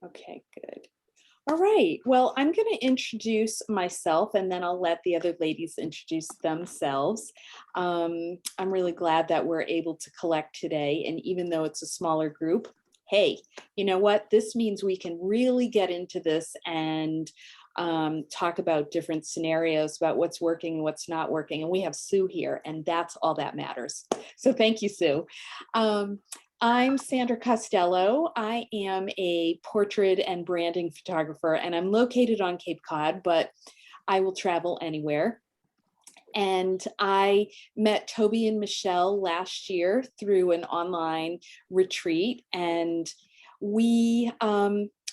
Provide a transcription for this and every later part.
Okay, good. All right. Well, I'm going to introduce myself and then I'll let the other ladies introduce themselves. I'm really glad that we're able to collect today. And even though it's a smaller group, hey, you know what? This means we can really get into this and talk about different scenarios about what's working and what's not working. And we have Sue here, and that's all that matters. So thank you, Sue. Um, I'm Sandra Costello. I am a portrait and branding photographer, and I'm located on Cape Cod, but I will travel anywhere. And I met Toby and Michelle last year through an online retreat, and we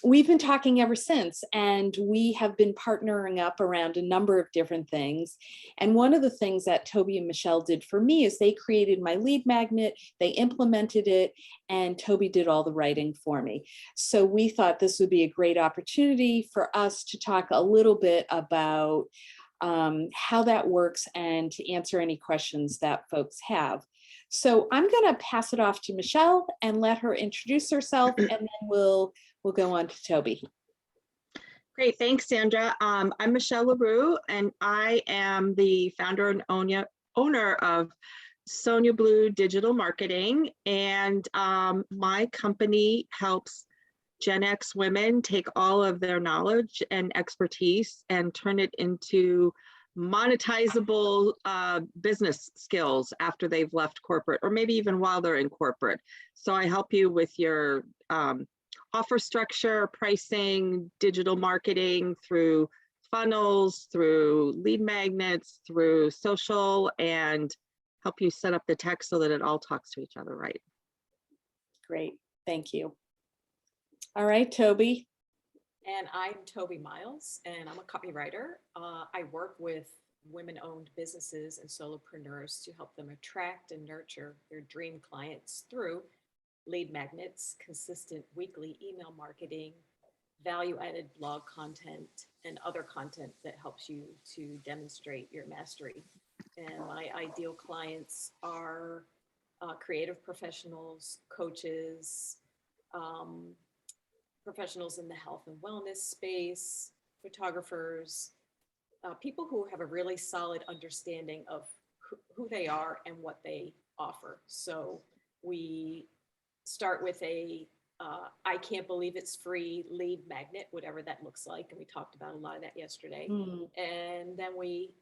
we've been talking ever since, and we have been partnering up around a number of different things. And one of the things that Toby and Michelle did for me is they created my lead magnet, they implemented it, and Toby did all the writing for me. So we thought this would be a great opportunity for us to talk a little bit about how that works and to answer any questions that folks have. So I'm going to pass it off to Michelle and let her introduce herself, and then we'll go on to Toby. Great, thanks, Sandra. I'm Michelle LaRue, and I am the founder and owner of Sonia Blue Digital Marketing, and my company helps Gen X women take all of their knowledge and expertise and turn it into monetizable business skills after they've left corporate, or maybe even while they're in corporate. So I help you with your offer structure, pricing, digital marketing, through funnels, through lead magnets, through social, and help you set up the tech so that it all talks to each other, right? Great, thank you. All right, Toby. And I'm Toby Miles, and I'm a copywriter. I work with women-owned businesses and solopreneurs to help them attract and nurture their dream clients through lead magnets, consistent weekly email marketing, value-added blog content, and other content that helps you to demonstrate your mastery. And my ideal clients are creative professionals, coaches, professionals in the health and wellness space, photographers, people who have a really solid understanding of who they are and what they offer. So we start with a I can't believe it's free lead magnet, whatever that looks like, and we talked about a lot of that yesterday. And then we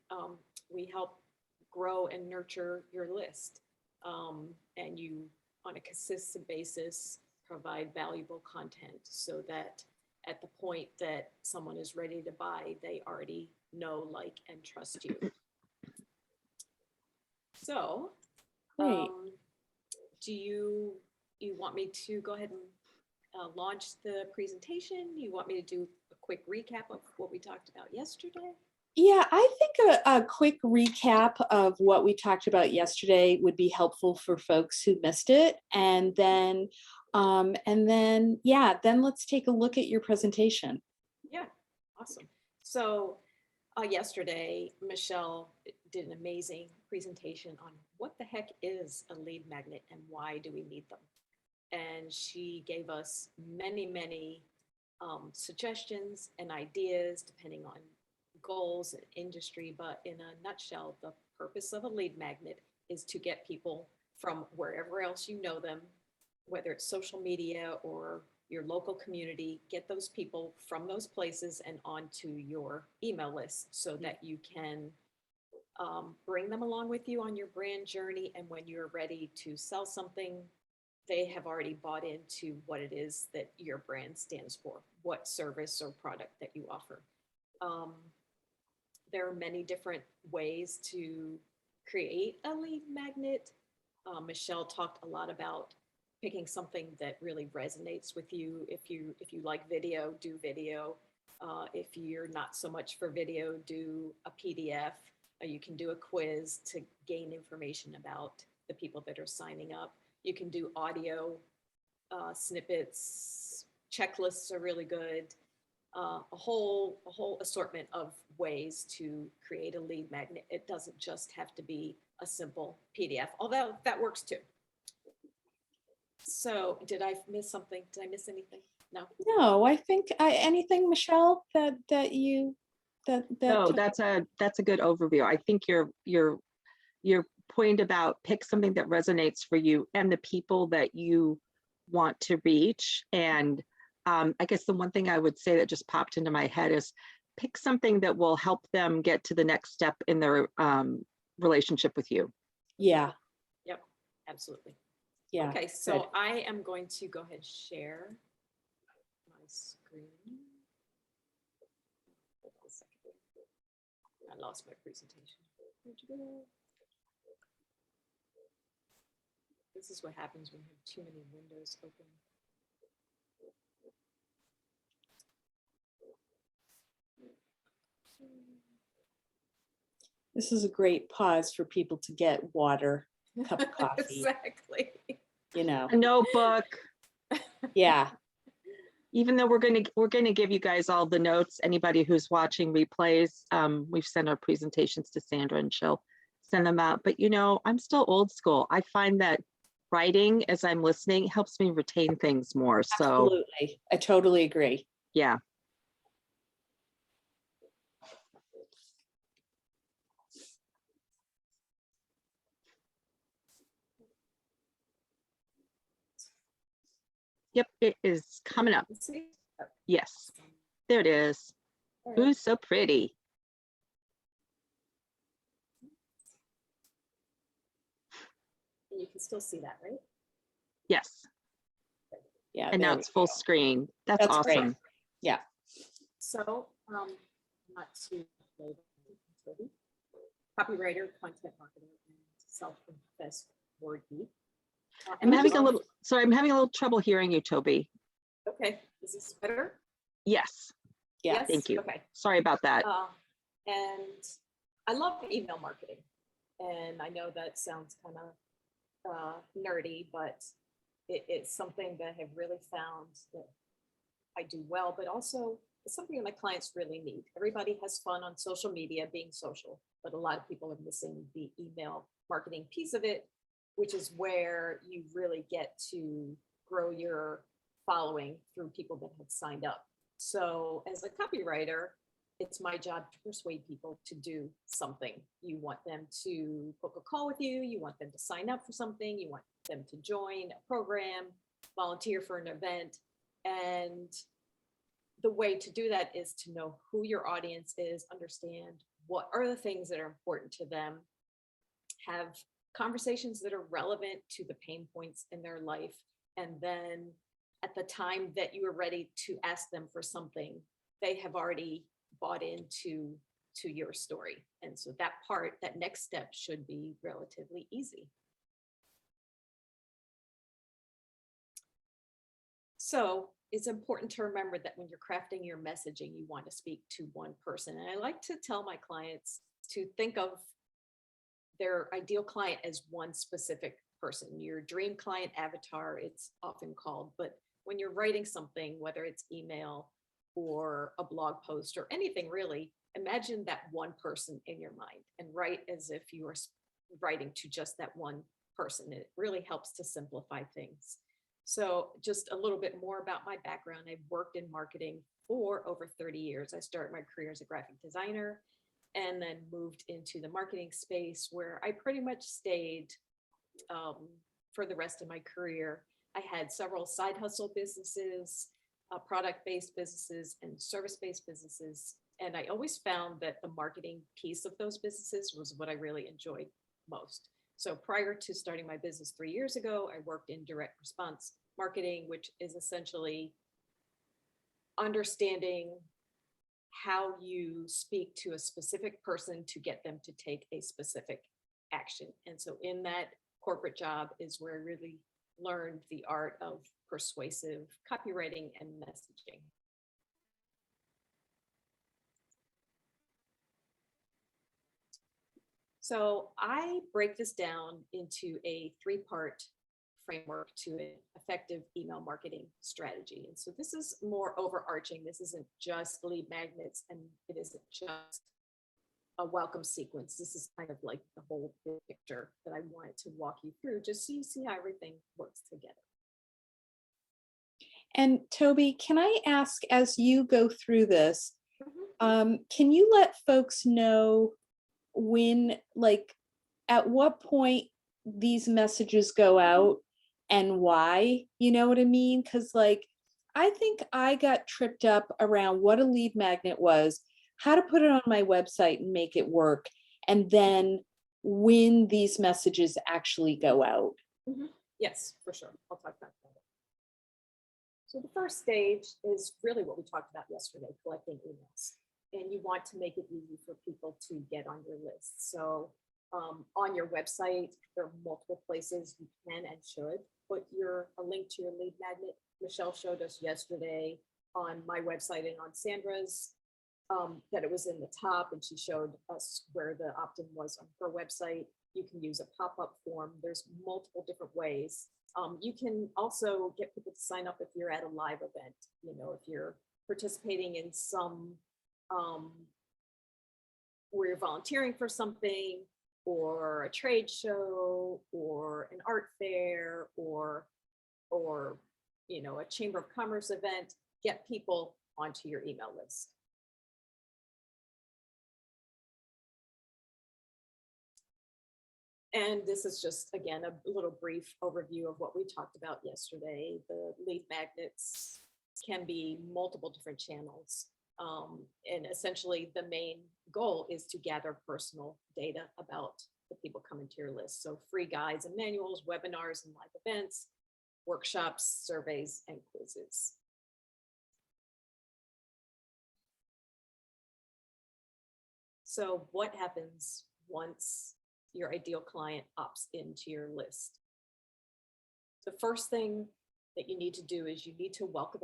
help grow and nurture your list, and you on a consistent basis provide valuable content so that at the point that someone is ready to buy, they already know, like, and trust you. So, do you want me to go ahead and launch the presentation? You want me to do a quick recap of what we talked about yesterday? Yeah, I think a quick recap of what we talked about yesterday would be helpful for folks who missed it. And then let's take a look at your presentation. Yeah, awesome. So yesterday, Michelle did an amazing presentation on what the heck is a lead magnet and why do we need them? And she gave us many suggestions and ideas depending on goals and industry. But in a nutshell, the purpose of a lead magnet is to get people from wherever else you know them, whether it's social media or your local community, get those people from those places and onto your email list so that you can bring them along with you on your brand journey. And when you're ready to sell something, they have already bought into what it is that your brand stands for, what service or product that you offer. There are many different ways to create a lead magnet. Michelle talked a lot about picking something that really resonates with you. If you like video, do video. If you're not so much for video, do a PDF. You can do a quiz to gain information about the people that are signing up. You can do audio snippets. Checklists are really good. A whole assortment of ways to create a lead magnet. It doesn't just have to be a simple PDF, although that works too. So did I miss something? Did I miss anything? No? No, I think anything, Michelle, that you that No, that's a good overview. I think your point about pick something that resonates for you and the people that you want to reach. And I guess the one thing I would say that just popped into my head is pick something that will help them get to the next step in their relationship with you. yeah, Yep, absolutely. yeah. Okay, good. so I am going to go ahead and share my screen. Hold on a second. I lost my presentation. Where'd you go? This is what happens when you have too many windows open. This is a great pause for people to get water, cup of coffee, Exactly. you know. A notebook. Yeah, Even though we're gonna give you guys all the notes. Anybody who's watching replays, we've sent our presentations to Sandra and she'll send them out. But you know, I'm still old school. I find that writing as I'm listening helps me retain things more. So absolutely. I totally agree. yeah. Yep, it is coming up. Let's see. Oh, Yes, there it is. all right. Ooh, so pretty. And you can still see that, right? Yes, Yeah, and there now we it's full go. screen. That's That's great. awesome. Yeah. So, not to copywriter, content marketer, and self-confessed word geek. I'm having a little, sorry, I'm having a little trouble hearing you, Toby. Okay, is this better? Yes, Yeah. Yes? thank you. Okay. Sorry about that. And I love email marketing. And I know that sounds kind of nerdy, but it's something that I have really found that I do well, but also it's something that my clients really need. Everybody has fun on social media, being social, but a lot of people are missing the email marketing piece of it, which is where you really get to grow your following through people that have signed up. So as a copywriter, it's my job to persuade people to do something. You want them to book a call with you, you want them to sign up for something, you want them to join a program, volunteer for an event. And the way to do that is to know who your audience is, understand what are the things that are important to them, have conversations that are relevant to the pain points in their life, and then at the time that you are ready to ask them for something, they have already bought into your story. And so that part, that next step should be relatively easy. So it's important to remember that when you're crafting your messaging, you want to speak to one person. And I like to tell my clients to think of their ideal client as one specific person, your dream client avatar, it's often called. But when you're writing something, whether it's email or a blog post or anything really, imagine that one person in your mind and write as if you are writing to just that one person. It really helps to simplify things. So just a little bit more about my background. I've worked in marketing for over 30 years. I started my career as a graphic designer and then moved into the marketing space where I pretty much stayed for the rest of my career. I had several side hustle businesses, product-based businesses, and service-based businesses. And I always found that the marketing piece of those businesses was what I really enjoyed most. So prior to starting my business 3 years ago, I worked in direct response marketing, which is essentially understanding how you speak to a specific person to get them to take a specific action. And so in that corporate job is where I really learned the art of persuasive copywriting and messaging. So I break this down into a 3-part framework to an effective email marketing strategy. And so this is more overarching. This isn't just lead magnets and it isn't just a welcome sequence. This is kind of like the whole picture that I wanted to walk you through, just so you see how everything works together. And Toby, can I ask, as you go through this, Mhm. can you let folks know when, like, at what point these messages go out and why? You know what I mean? Because, like, I think I got tripped up around what a lead magnet was, how to put it on my website and make it work, and then when these messages actually go out. Mhm. Yes, for sure. I'll talk about that. So the first stage is really what we talked about yesterday, collecting emails. And you want to make it easy for people to get on your list. So on your website, there are multiple places you can and should put a link to your lead magnet. Michelle showed us yesterday on my website and on Sandra's that it was in the top, and she showed us where the opt-in was on her website. You can use a pop-up form. There's multiple different ways. You can also get people to sign up if you're at a live event. You know, if you're participating in some um, where you're volunteering for something, or a trade show, or an art fair, or you know, a chamber of commerce event. Get people onto your email list. And this is just, again, a little brief overview of what we talked about yesterday. The lead magnets can be multiple different channels. And essentially, the main goal is to gather personal data about the people coming to your list. So free guides and manuals, webinars and live events, workshops, surveys, and quizzes. So what happens once your ideal client opts into your list? The first thing that you need to do is you need to welcome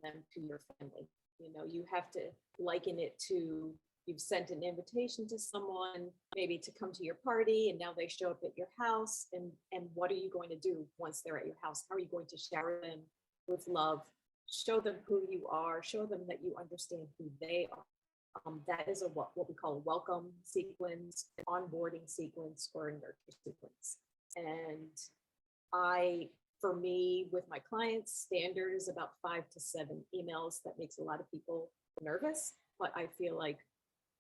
them to your family. You know, you have to liken it to you've sent an invitation to someone maybe to come to your party, and now they show up at your house, and what are you going to do once they're at your house? How are you going to shower them with love, show them who you are, show them that you understand who they are? That is what we call a welcome sequence, onboarding sequence, or a nurture sequence. And for me, with my clients, standard is about 5 to 7 emails. That makes a lot of people nervous, but I feel like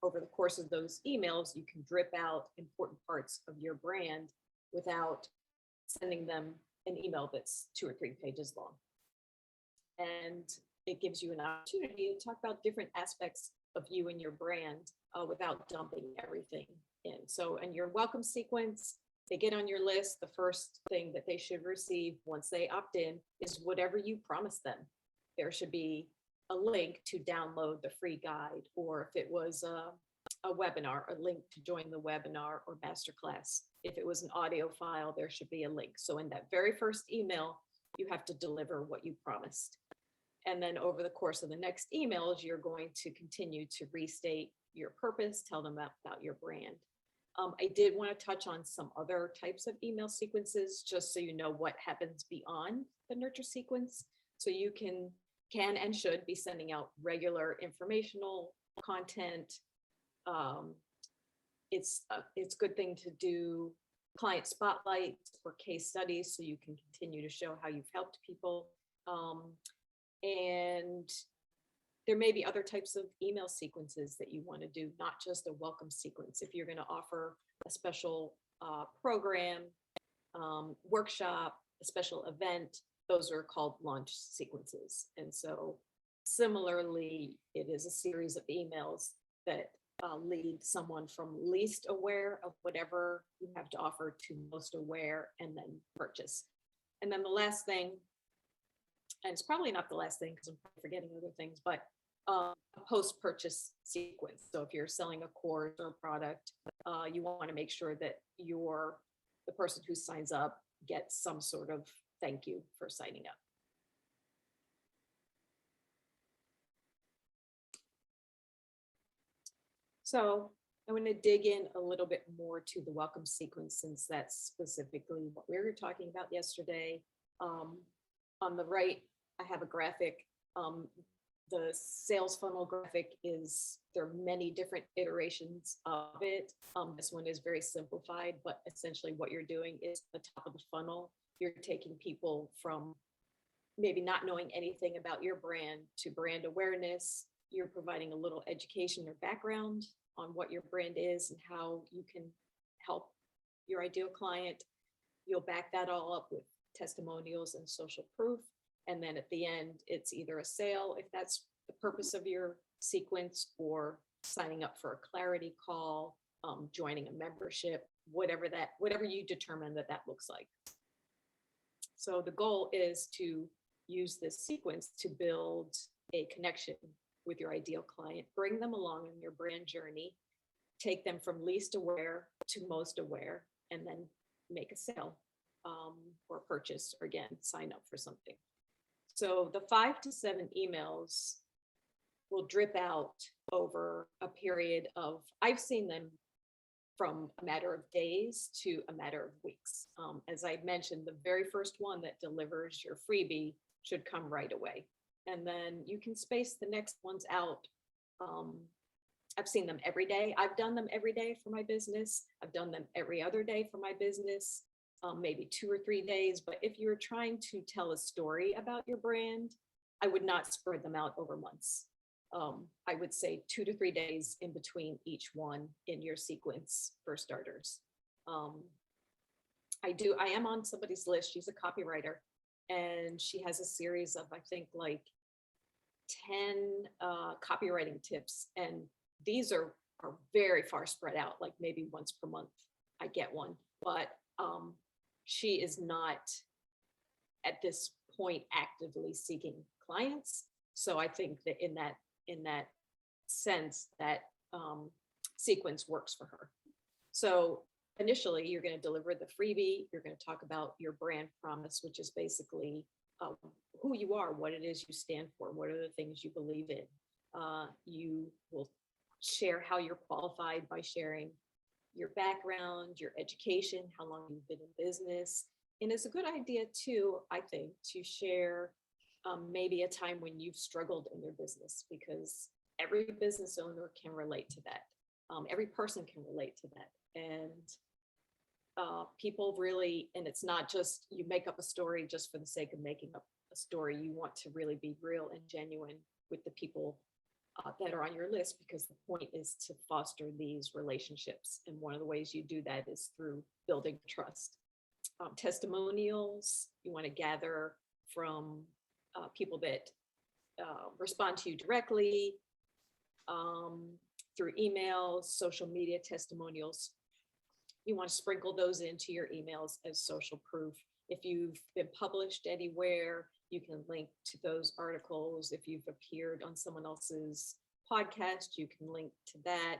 over the course of those emails, you can drip out important parts of your brand without sending them an email that's 2 or 3 pages long. And it gives you an opportunity to talk about different aspects of you and your brand without dumping everything in. So, in your welcome sequence, they get on your list. The first thing that they should receive once they opt in is whatever you promised them. There should be a link to download the free guide, or if it was a webinar, a link to join the webinar or masterclass. If it was an audio file, there should be a link. So in that very first email, you have to deliver what you promised. And then over the course of the next emails, you're going to continue to restate your purpose, tell them about your brand. I did want to touch on some other types of email sequences, just so you know what happens beyond the nurture sequence. So you can and should be sending out regular informational content. It's a good thing to do client spotlights or case studies, so you can continue to show how you've helped people. And there may be other types of email sequences that you want to do, not just a welcome sequence. If you're going to offer a special program, workshop, a special event, those are called launch sequences. And so similarly, it is a series of emails that lead someone from least aware of whatever you have to offer to most aware, and then purchase. And then the last thing, and it's probably not the last thing because I'm forgetting other things, but a post-purchase sequence. So if you're selling a course or a product, you want to make sure that the person who signs up gets some sort of thank you for signing up. So I'm going to dig in a little bit more to the welcome sequence, since that's specifically what we were talking about yesterday. On the right, I have a graphic. The sales funnel graphic there are many different iterations of it. This one is very simplified, but essentially what you're doing is the top of the funnel. You're taking people from maybe not knowing anything about your brand to brand awareness. You're providing a little education or background on what your brand is and how you can help your ideal client. You'll back that all up with testimonials and social proof. And then at the end, it's either a sale, if that's the purpose of your sequence, or signing up for a clarity call, joining a membership, whatever you determine that looks like. So the goal is to use this sequence to build a connection with your ideal client, bring them along in your brand journey, take them from least aware to most aware, and then make a sale or purchase, or again, sign up for something. So the 5 to 7 emails will drip out over a period of, I've seen them from a matter of days to a matter of weeks. As I mentioned, the very first one that delivers your freebie should come right away. And then you can space the next ones out. I've seen them every day. I've done them every day for my business. I've done them every other day for my business, maybe 2 or 3 days. But if you're trying to tell a story about your brand, I would not spread them out over months. I would say 2 to 3 days in between each one in your sequence for starters. I am on somebody's list. She's a copywriter, and she has a series of, I think, like 10 copywriting tips. And these are very far spread out, like maybe once per month I get one. But she is not at this point actively seeking clients. So I think that in that sense, that sequence works for her. So initially, you're going to deliver the freebie. You're going to talk about your brand promise, which is basically who you are, what it is you stand for, what are the things you believe in. You will share how you're qualified by sharing your background, your education, how long you've been in business. And it's a good idea too, I think, to share maybe a time when you've struggled in your business, because every business owner can relate to that. Every person can relate to that. And people really, and it's not just you make up a story just for the sake of making up a story. You want to really be real and genuine with the people that are on your list, because the point is to foster these relationships. And one of the ways you do that is through building trust. Testimonials, you want to gather from people that respond to you directly, through emails, social media testimonials. You want to sprinkle those into your emails as social proof. If you've been published anywhere, you can link to those articles. If you've appeared on someone else's podcast, you can link to that.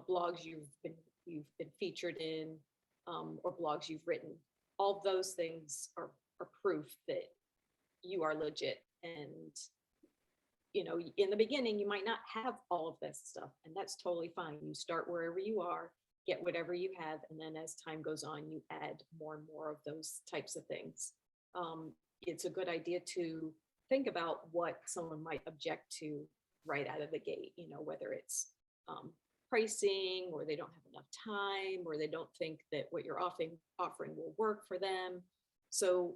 Blogs you've been featured in, or blogs you've written. All those things are proof that you are legit. And in the beginning, you might not have all of this stuff, and that's totally fine. You start wherever you are, get whatever you have, and then as time goes on, you add more and more of those types of things. It's a good idea to think about what someone might object to right out of the gate, whether it's pricing, or they don't have enough time, or they don't think that what you're offering will work for them. So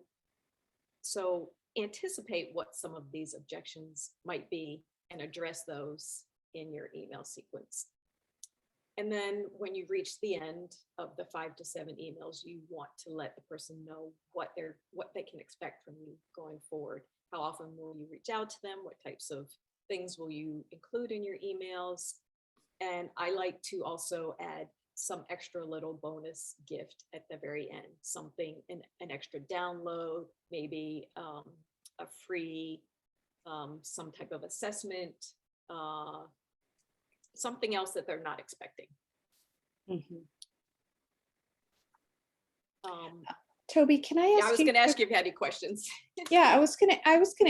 anticipate what some of these objections might be and address those in your email sequence. And then when you reach the end of the 5 to 7 emails, you want to let the person know what they can expect from you going forward. How often will you reach out to them? What types of things will you include in your emails? And I like to also add some extra little bonus gift at the very end, something, an extra download, maybe a free, some type of assessment, something else that they're not expecting. Mm-hmm. Toby, can I ask? I was going to ask you if you had any questions. Yeah, I was gonna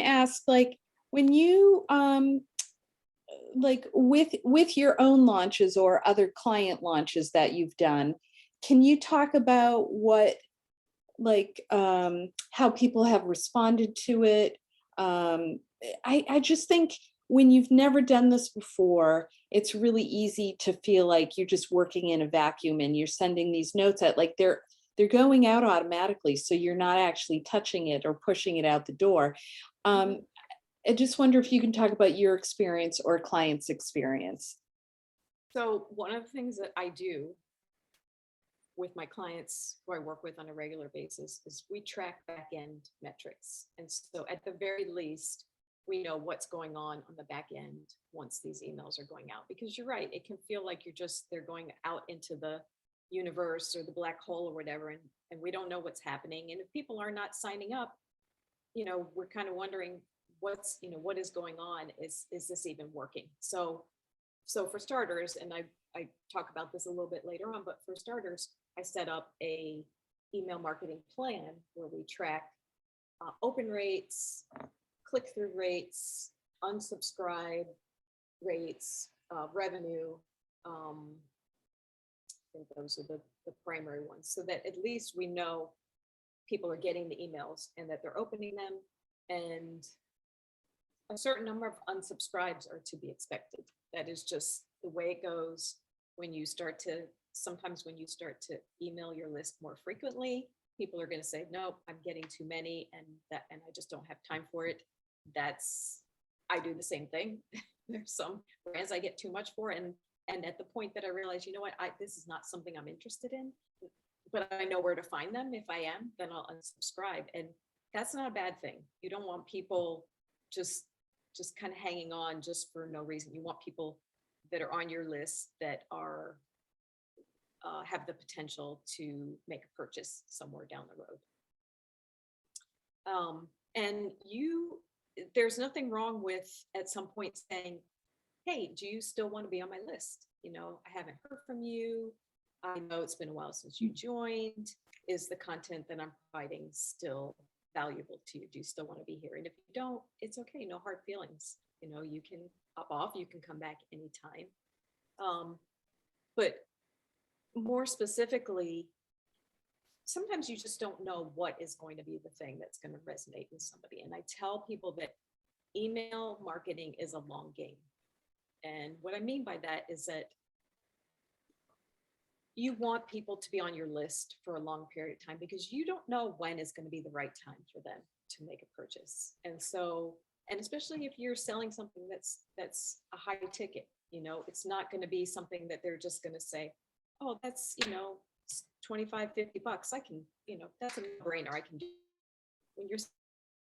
ask, like, when you like with your own launches or other client launches that you've done, can you talk about what, like, how people have responded to it? I just think when you've never done this before, it's really easy to feel like you're just working in a vacuum and you're sending these notes out. Like, they're going out automatically, so you're not actually touching it or pushing it out the door. Mhm. I just wonder if you can talk about your experience or client's experience. So one of the things that I do with my clients who I work with on a regular basis is we track back end metrics. And so at the very least, we know what's going on the back end once these emails are going out. Because you're right, it can feel like they're going out into the universe or the black hole or whatever, and we don't know what's happening. And if people are not signing up, we're kind of wondering what is going on? Is this even working? So for starters, and I talk about this a little bit later on, but for starters, I set up a email marketing plan where we track open rates, click-through rates, unsubscribe rates, revenue. I think those are the primary ones, so that at least we know people are getting the emails and that they're opening them, and a certain number of unsubscribes are to be expected. That is just the way it goes sometimes when you start to email your list more frequently, people are going to say, nope, I'm getting too many and I just don't have time for it. I do the same thing. There's some brands I get too much for. And at the point that I realize, you know what, this is not something I'm interested in, but I know where to find them. If I am, then I'll unsubscribe. And that's not a bad thing. You don't want people just kind of hanging on just for no reason. You want people that are on your list that are have the potential to make a purchase somewhere down the road. And there's nothing wrong with at some point saying, hey, do you still want to be on my list? I haven't heard from you. I know it's been a while since you joined. Is the content that I'm providing still valuable to you? Do you still want to be here? And if you don't, it's okay. No hard feelings. You can hop off. You can come back anytime. But more specifically, sometimes you just don't know what is going to be the thing that's going to resonate with somebody. And I tell people that email marketing is a long game. And what I mean by that is that you want people to be on your list for a long period of time because you don't know when is going to be the right time for them to make a purchase. And especially if you're selling something that's a high ticket, it's not going to be something that they're just going to say, oh, that's, 25, $50. I can, that's a no-brainer. I can do. When you're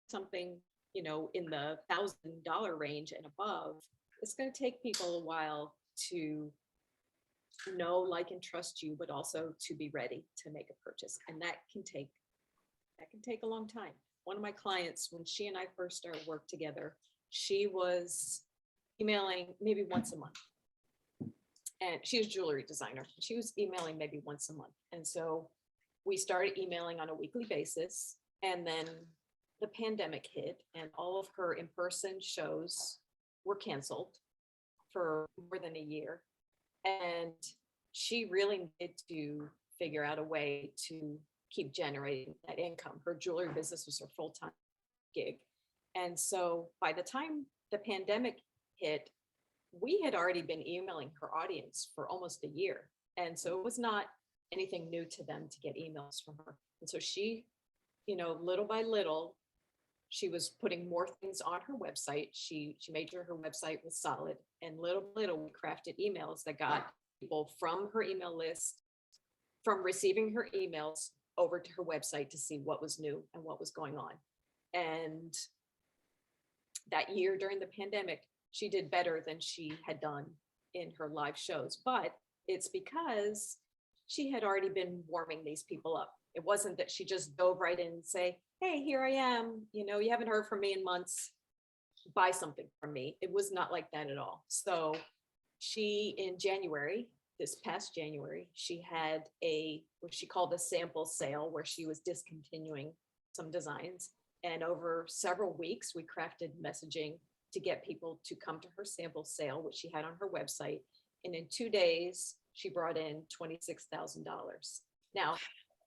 something, in the $1,000 range and above, it's going to take people a while to know, like, and trust you, but also to be ready to make a purchase. And that can take a long time. One of my clients, when she and I first started work together, she was emailing maybe once a month. And she was a jewelry designer. She was emailing maybe once a month. And so we started emailing on a weekly basis. And then the pandemic hit and all of her in-person shows were canceled for more than a year. And she really needed to figure out a way to keep generating that income. Her jewelry business was her full-time gig. And so by the time the pandemic hit, we had already been emailing her audience for almost a year. And so it was not anything new to them to get emails from her. And so she, little by little, she was putting more things on her website. She made sure her website was solid. And little by little, we crafted emails that got people from her email list, from receiving her emails over to her website to see what was new and what was going on. And that year during the pandemic, she did better than she had done in her live shows. But it's because she had already been warming these people up. It wasn't that she just dove right in and say, hey, here I am. You haven't heard from me in months. Buy something from me. It was not like that at all. So she, in January, this past January, she had what she called a sample sale where she was discontinuing some designs. And over several weeks, we crafted messaging to get people to come to her sample sale, which she had on her website. And in 2 days, she brought in $26,000. Now,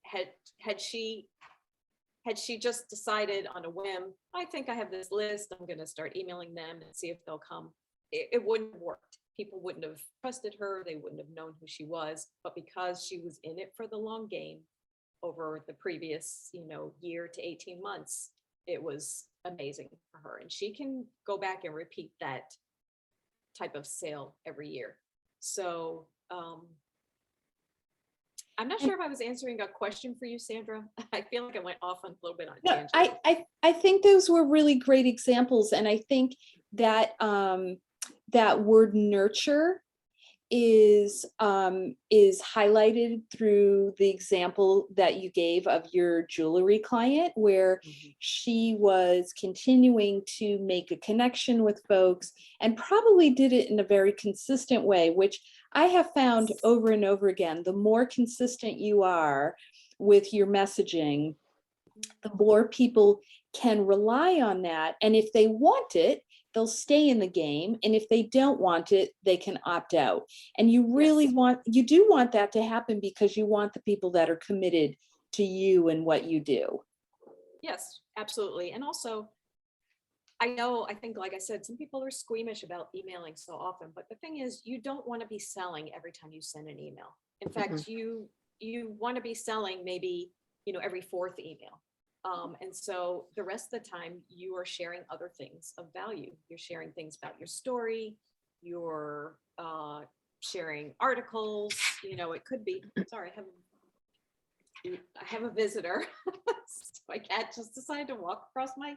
had she just decided on a whim, I think I have this list, I'm going to start emailing them and see if they'll come, it wouldn't have worked. People wouldn't have trusted her. They wouldn't have known who she was. But because she was in it for the long game, over the previous, year to 18 months, it was amazing for her. And she can go back and repeat that type of sale every year. So I'm not sure if I was answering a question for you, Sandra. I feel like I went off on a little bit on a No, tangent. I think those were really great examples. And I think that that word nurture is highlighted through the example that you gave of your jewelry client, where she was continuing to make a connection with folks and probably did it in a very consistent way, which I have found over and over again. The more consistent you are with your messaging, the more people can rely on that. And if they want it, they'll stay in the game. And if they don't want it, they can opt out. And you really you do want that to happen, because you want the people that are committed to you and what you do. Yes, absolutely. And also, I think, like I said, some people are squeamish about emailing so often, but the thing is, you don't want to be selling every time you send an email. In fact, you want to be selling maybe, every fourth email. And so the rest of the time you are sharing other things of value. You're sharing things about your story. You're sharing articles. It could be, sorry, I have a visitor. My cat just decided to walk across my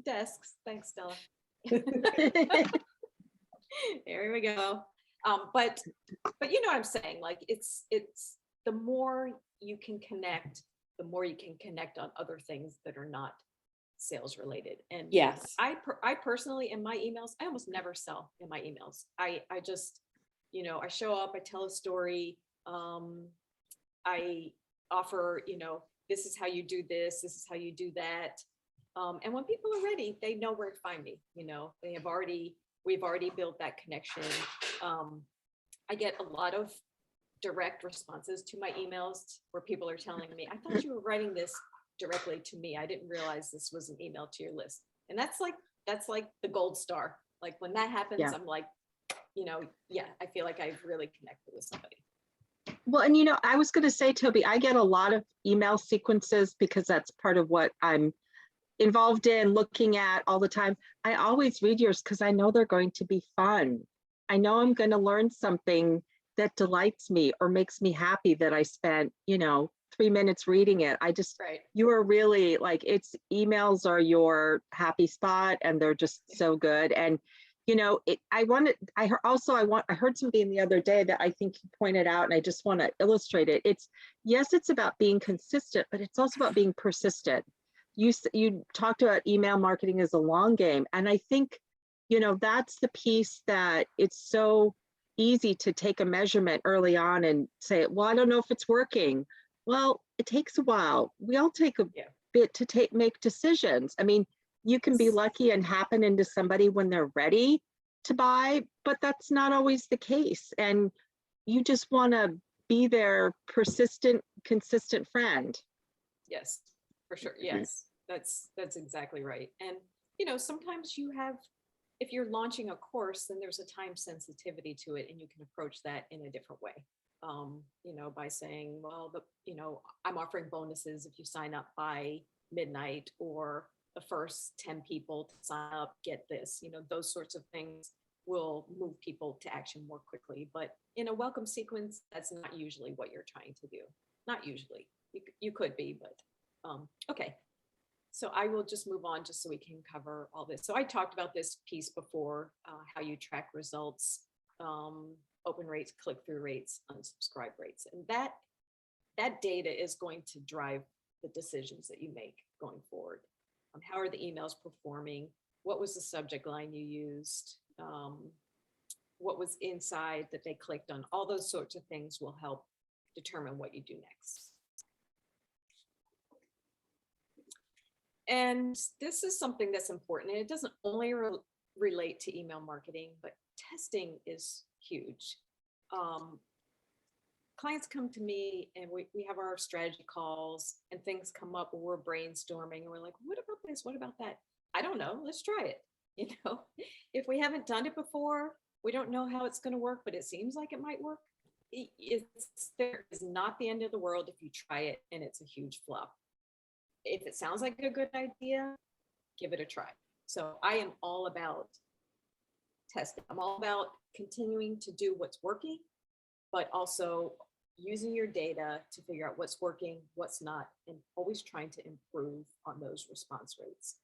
desk. Thanks, Stella. There we go. But you know what I'm saying? Like it's the more you can connect, the more you can connect on other things that are not sales related. And yes, I personally, in my emails, I almost never sell in my emails. I just, I show up, I tell a story. I offer, this is how you do this is how you do that. And when people are ready, they know where to find me. We've already built that connection. I get a lot of direct responses to my emails where people are telling me, I thought you were writing this directly to me. I didn't realize this was an email to your list. And that's like the gold star. Like when that happens, I'm like, I feel like I've really connected with somebody. Well, and I was going to say, Toby, I get a lot of email sequences because that's part of what I'm involved in, looking at all the time. I always read yours because I know they're going to be fun. I know I'm going to learn something that delights me or makes me happy that I spent, 3 minutes reading it. You are really like, emails are your happy spot and they're just so good. And, I heard something the other day that I think you pointed out, and I just want to illustrate it. It's about being consistent, but it's also about being persistent. You talked about email marketing as a long game. And I think, that's the piece that it's so easy to take a measurement early on and say, well, I don't know if it's working. Well, it takes a while. We all take a bit to make decisions. I mean, you can be lucky and happen into somebody when they're ready to buy, but that's not always the case. And you just want to be their persistent, consistent friend. Yes, for sure. Yes, that's exactly right. And, sometimes if you're launching a course, then there's a time sensitivity to it, and you can approach that in a different way. By saying, well, I'm offering bonuses if you sign up by midnight, or the first 10 people to sign up get this. Those sorts of things will move people to action more quickly. But in a welcome sequence, that's not usually what you're trying to do. Not usually. You could be, but okay. So I will just move on just so we can cover all this. So I talked about this piece before, how you track results, open rates, click-through rates, unsubscribe rates. And that data is going to drive the decisions that you make going forward. How are the emails performing? What was the subject line you used? What was inside that they clicked on? All those sorts of things will help determine what you do next. And this is something that's important, and it doesn't only relate to email marketing, but testing is huge. Clients come to me and we have our strategy calls, and things come up where we're brainstorming and we're like, what about this? What about that? I don't know. Let's try it. If we haven't done it before, we don't know how it's going to work, but it seems like it might work. there is not the end of the world if you try it and it's a huge flop. If it sounds like a good idea, give it a try. So I am all about testing. I'm all about continuing to do what's working, but also using your data to figure out what's working, what's not, and always trying to improve on those response rates.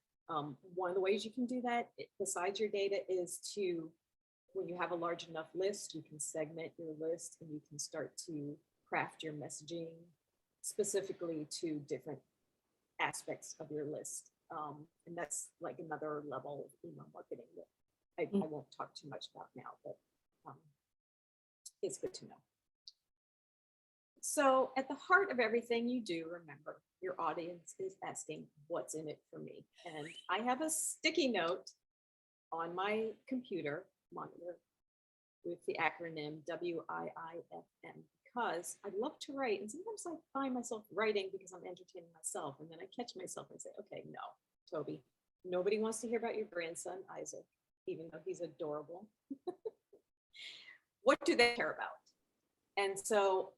One of the ways you can do that, besides your data, is to, when you have a large enough list, you can segment your list and you can start to craft your messaging specifically to different aspects of your list. And that's like another level of email marketing that I won't talk too much about now, but it's good to know. So at the heart of everything you do, remember, your audience is asking, what's in it for me? And I have a sticky note on my computer monitor with the acronym WIIFM, because I love to write. And sometimes I find myself writing because I'm entertaining myself. And then I catch myself and say, okay, no, Toby, nobody wants to hear about your grandson, Isaac, even though he's adorable. What do they care about? And so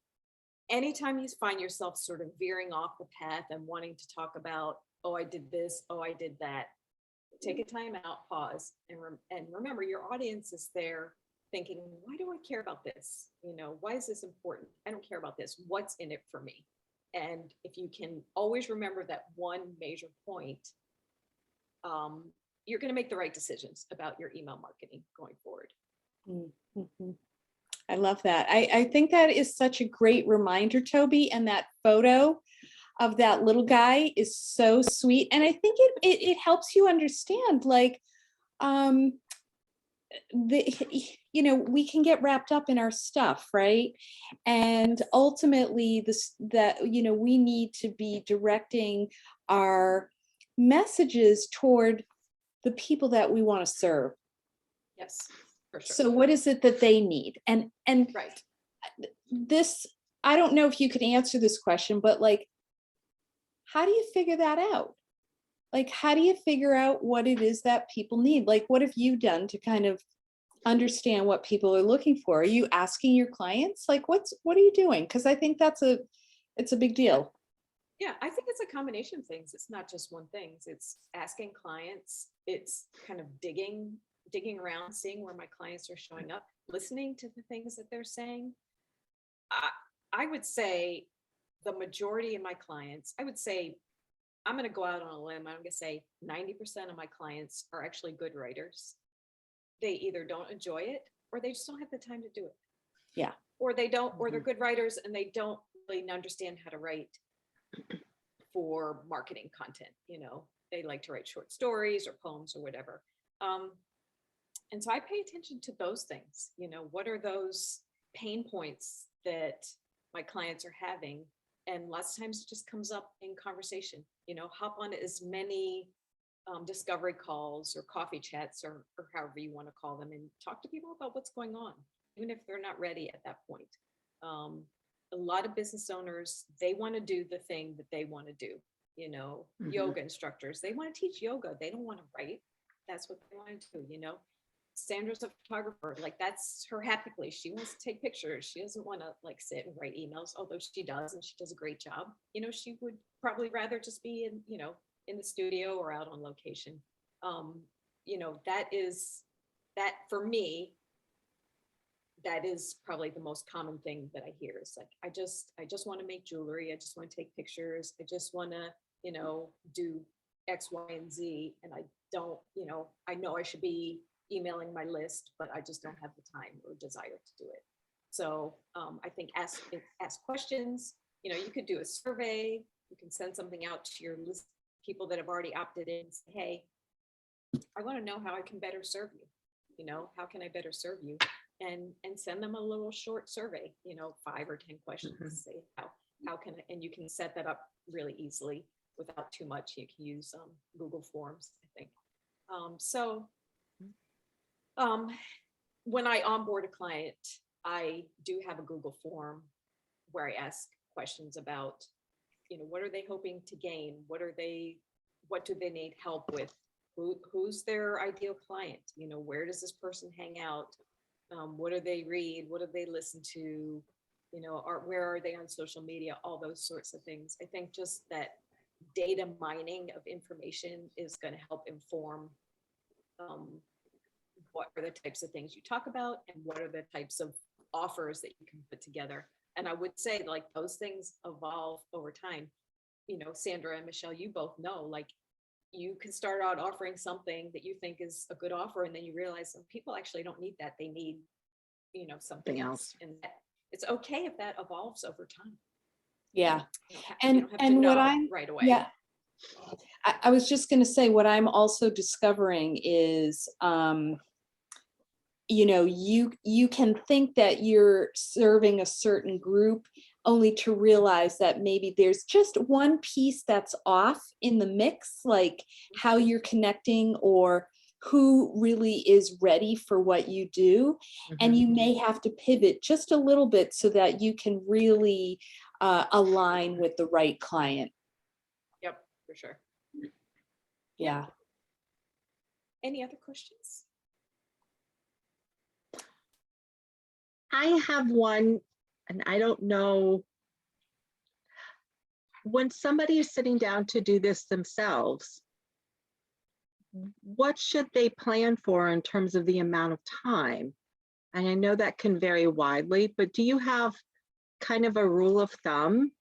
anytime you find yourself sort of veering off the path and wanting to talk about, oh, I did this, oh, I did that, take a time out, pause, and remember your audience is there thinking, why do I care about this? You know, why is this important? I don't care about this. What's in it for me? And if you can always remember that one major point, you're going to make the right decisions about your email marketing going forward. Mm-hmm. I love that. I think that is such a great reminder, Toby, and that photo of that little guy is so sweet. And I think it helps you understand, like, we can get wrapped up in our stuff, right? And ultimately we need to be directing our messages toward the people that we want to serve. Yes, for sure. So what is it that they need? And right. This, I don't know if you could answer this question, but like, how do you figure that out? Like, how do you figure out what it is that people need? Like, what have you done to kind of understand what people are looking for? Are you asking your clients? Like, what are you doing? Because I think it's a big deal. Yeah, I think it's a combination of things. It's not just one thing. It's asking clients. It's kind of digging around, seeing where my clients are showing up, listening to the things that they're saying. I would say the majority of my clients, I would say, I'm going to go out on a limb. I'm going to say 90% of my clients are actually good writers. They either don't enjoy it or they just don't have the time to do it. Yeah. Or they don't, or they're good writers and they don't really understand how to write for marketing content. You know, they like to write short stories or poems or whatever. And so I pay attention to those things. You know, what are those pain points that my clients are having? And lots of times it just comes up in conversation. You know, hop on as many discovery calls or coffee chats or however you want to call them, and talk to people about what's going on, even if they're not ready at that point. A lot of business owners, they want to do the thing that they want to do. You know, yoga instructors, they want to teach yoga. They don't want to write. That's what they want to do. You know, Sandra's a photographer. Like, that's her happy place. She wants to take pictures. She doesn't want to like sit and write emails, although she does, and she does a great job. You know, she would probably rather just be in the studio or out on location. You know, that for me, that is probably the most common thing that I hear is like, I just want to make jewelry. I just want to take pictures. I just want to, do X, Y, and Z. And I don't, I know I should be emailing my list, but I just don't have the time or desire to do it. So I think ask questions. You could do a survey. You can send something out to your list of people that have already opted in. Say, hey, I want to know how I can better serve you. How can I better serve you? And send them a little short survey, 5 or 10 questions. Say how can I, and you can set that up really easily without too much. You can use Google Forms, I think. When I onboard a client, I do have a Google form where I ask questions about, what are they hoping to gain? What do they need help with? Who's their ideal client? Where does this person hang out? What do they read? What do they listen to? Where are they on social media, all those sorts of things. I think just that data mining of information is going to help inform what are the types of things you talk about and what are the types of offers that you can put together. And I would say like those things evolve over time. Sandra and Michelle, you both know, like you can start out offering something that you think is a good offer, and then you realize some people actually don't need that. They need, something else. And it's okay if that evolves over time. Yeah. You And don't have to what know I'm right away. yeah, I was just going to say what I'm also discovering is you can think that you're serving a certain group, only to realize that maybe there's just one piece that's off in the mix, like how you're connecting or who really is ready for what you do. And you may have to pivot just a little bit so that you can really align with the right client. Yep, for sure. Yeah. Any other questions? I have one, and I don't know. When somebody is sitting down to do this themselves, what should they plan for in terms of the amount of time? And I know that can vary widely, but do you have kind of a rule of thumb?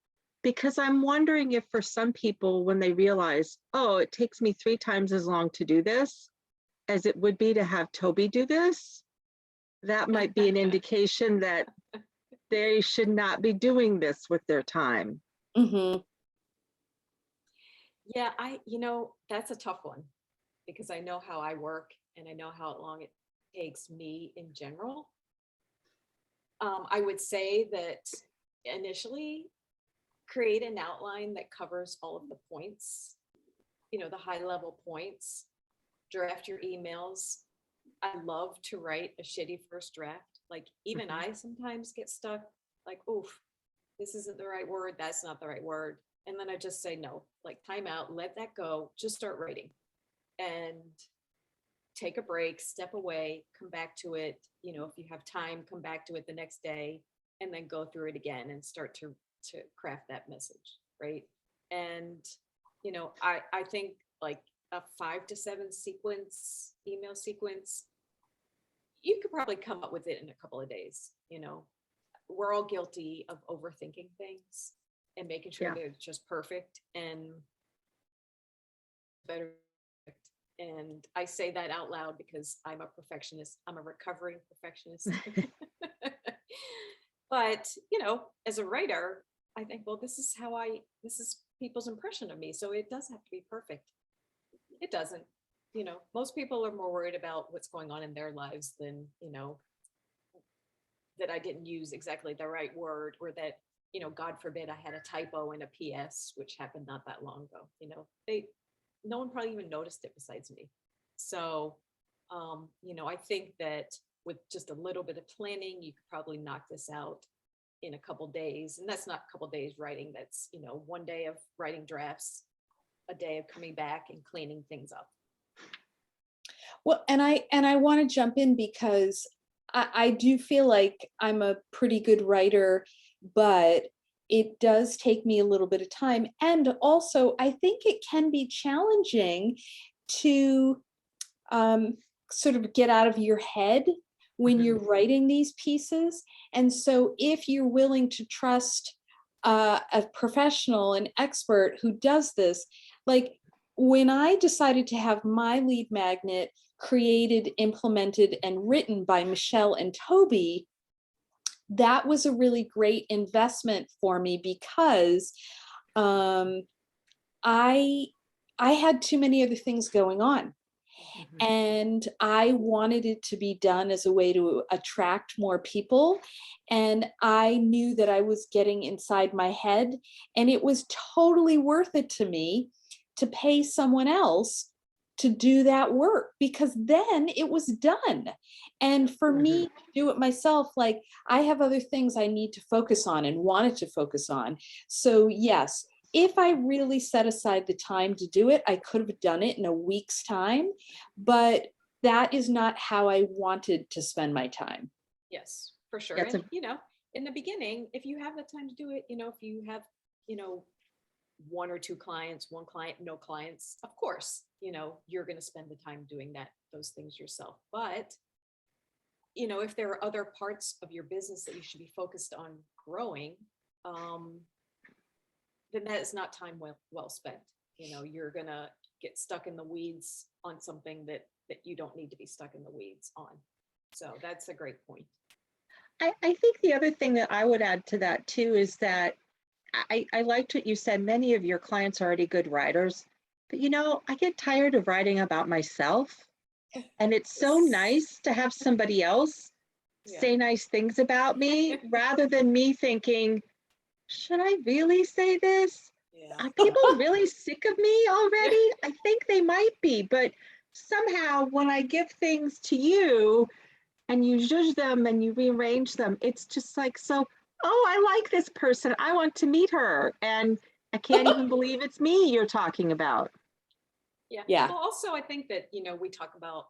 Because I'm wondering if for some people, when they realize, oh, it takes me 3 times as long to do this as it would be to have Toby do this, that might be an indication that they should not be doing this with their time. Mm-hmm. Yeah, that's a tough one because I know how I work and I know how long it takes me in general. I would say that initially create an outline that covers all of the points, the high level points, draft your emails. I love to write a shitty first draft. Like even I sometimes get stuck like, oof, this isn't the right word. That's not the right word. And then I just say, no, like time out, let that go, just start writing and take a break, step away, come back to it. If you have time, come back to it the next day and then go through it again and start to craft that message. Right. And, I think like a 5 to 7 email sequence, you could probably come up with it in a couple of days. We're all guilty of overthinking things and making sure they're just perfect and better. And I say that out loud because I'm a perfectionist. I'm a recovering perfectionist. But, as a writer, I think, well, this is people's impression of me. So it does have to be perfect. It doesn't. Most people are more worried about what's going on in their lives than, that I didn't use exactly the right word, or that, God forbid I had a typo in a PS, which happened not that long ago. No one probably even noticed it besides me. So, I think that with just a little bit of planning, you could probably knock this out in a couple days. And that's not a couple days writing. That's, 1 day of writing drafts, a day of coming back and cleaning things up. Well, and I want to jump in because I do feel like I'm a pretty good writer, but it does take me a little bit of time. And also, I think it can be challenging to sort of get out of your head when you're writing these pieces. And so if you're willing to trust a professional, an expert who does this, like when I decided to have my lead magnet created, implemented, and written by Michelle and Toby, that was a really great investment for me because I had too many other things going on. And I wanted it to be done as a way to attract more people. And I knew that I was getting inside my head, and it was totally worth it to me to pay someone else to do that work, because then it was done. And for me to do it myself, like I have other things I need to focus on and wanted to focus on. So yes, if I really set aside the time to do it, I could have done it in a week's time, but that is not how I wanted to spend my time. Yes, for sure. That's And, in the beginning, if you have the time to do it, if you have, you know, one or two clients, one client, no clients, of course, you're going to spend the time doing those things yourself. But, if there are other parts of your business that you should be focused on growing, then that is not time well spent. You're going to get stuck in the weeds on something that you don't need to be stuck in the weeds on. So that's a great point. I think the other thing that I would add to that too is that I liked what you said. Many of your clients are already good writers, but I get tired of writing about myself. And it's so nice to have somebody else say nice things about me rather than me thinking, should I really say this? Yeah. Are people really sick of me already? I think they might be, but somehow when I give things to you and you judge them and you rearrange them, it's just like, so, oh, I like this person. I want to meet her. And I can't even believe it's me you're talking about. Yeah. Yeah. Well, also, I think that, we talk about,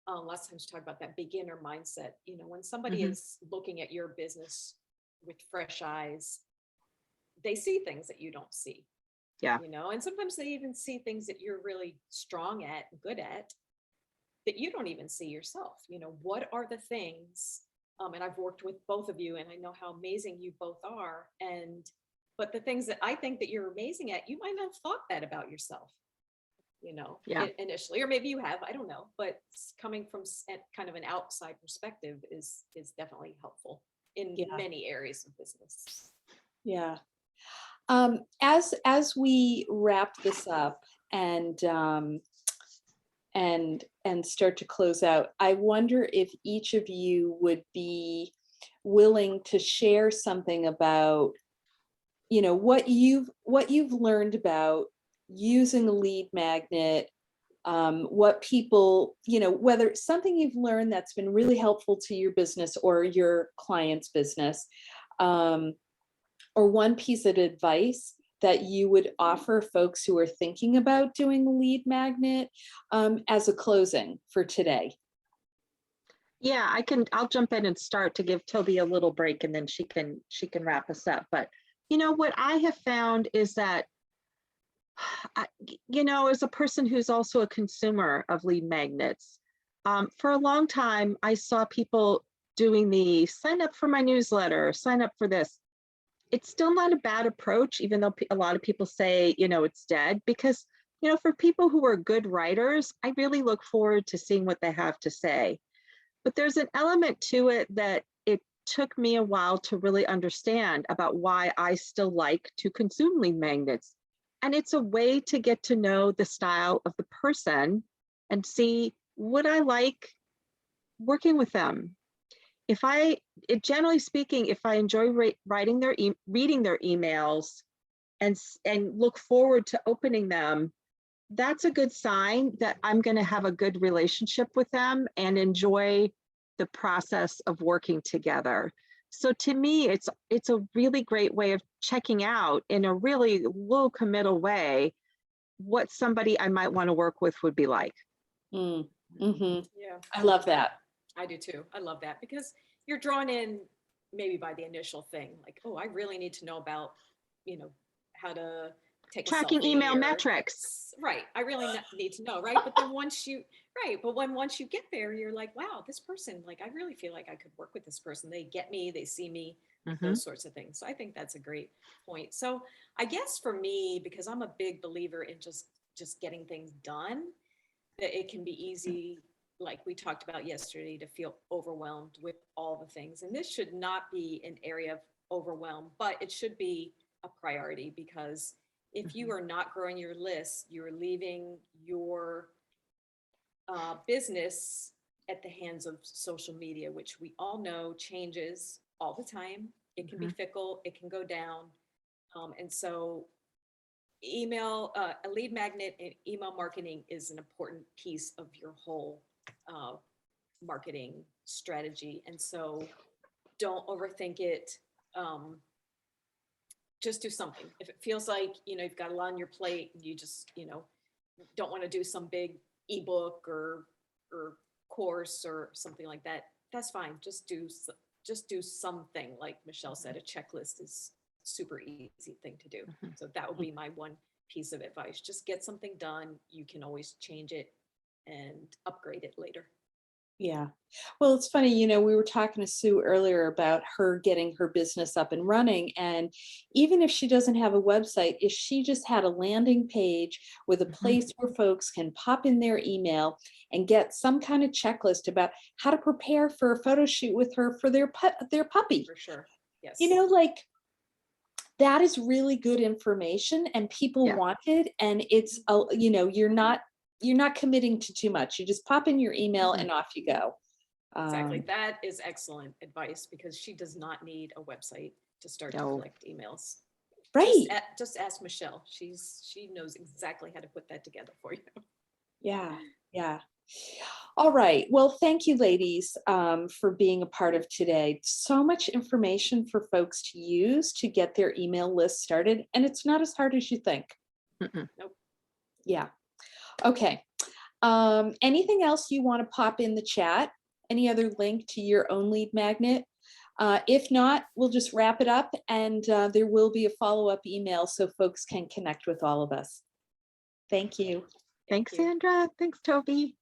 last time we talked about that beginner mindset. When somebody is looking at your business with fresh eyes, they see things that you don't see. Yeah. And sometimes they even see things that you're really strong at, good at, that you don't even see yourself. What are the things, and I've worked with both of you and I know how amazing you both are. But the things that I think that you're amazing at, you might not have thought that about yourself, initially, or maybe you have, I don't know, but coming from kind of an outside perspective is definitely helpful in many areas of business. Yeah. As we wrap this up and start to close out, I wonder if each of you would be willing to share something about, what you've learned about using a lead magnet, what people, whether it's something you've learned that's been really helpful to your business or your client's business, or one piece of advice that you would offer folks who are thinking about doing a lead magnet, as a closing for today. Yeah, I'll jump in and start to give Toby a little break and then she can wrap us up. But what I have found is that, as a person who's also a consumer of lead magnets, for a long time, I saw people doing the sign up for my newsletter, sign up for this. It's still not a bad approach, even though a lot of people say, it's dead, because, for people who are good writers, I really look forward to seeing what they have to say. But there's an element to it that it took me a while to really understand about why I still like to consume lead magnets. And it's a way to get to know the style of the person and see, would I like working with them? Generally speaking, if I enjoy reading their emails and look forward to opening them, that's a good sign that I'm going to have a good relationship with them and enjoy the process of working together. So to me, it's a really great way of checking out in a really low committal way what somebody I might want to work with would be like. Mm-hmm. Yeah, I love that. I do too. I love that because you're drawn in maybe by the initial thing, like, oh, I really need to know about, how to take tracking email metrics. Right. I really need to know. Right. But then once you get there, you're like, wow, this person, like, I really feel like I could work with this person. They get me, they see me, those sorts of things. So I think that's a great point. So I guess for me, because I'm a big believer in just getting things done, that it can be easy, like we talked about yesterday, to feel overwhelmed with all the things. And this should not be an area of overwhelm, but it should be a priority, because if you are not growing your list, you're leaving your business at the hands of social media, which we all know changes all the time. It can be fickle, it can go down. And so email, a lead magnet and email marketing is an important piece of your whole marketing strategy. And so don't overthink it. Just do something. If it feels like, you've got a lot on your plate and you just, don't want to do some big ebook or course or something like that, that's fine. Just just do something. Like Michelle said, a checklist is super easy thing to do. Mhm. So that would be my one piece of advice. Just get something done. You can always change it and upgrade it later. Yeah. Well, it's funny, we were talking to Sue earlier about her getting her business up and running. And even if she doesn't have a website, if she just had a landing page with a place where folks can pop in their email and get some kind of checklist about how to prepare for a photo shoot with her for their puppy, For sure. Yes. like that is really good information and people Yeah. want it. And it's, you're not committing to too much. You just pop in your email Mhm. and off you go. Exactly. That is excellent advice because she does not need a website to start to No. collect emails. Right. Just ask Michelle. She knows exactly how to put that together for you. Yeah. Yeah. All right. Well, thank you, ladies, for being a part of today. So much information for folks to use to get their email list started. And it's not as hard as you think. Mm-mm. Nope. Yeah. Okay. Anything else you want to pop in the chat? Any other link to your own lead magnet? If not, we'll just wrap it up and there will be a follow-up email so folks can connect with all of us. Thank you. Thanks, you. Sandra. Thanks, Toby.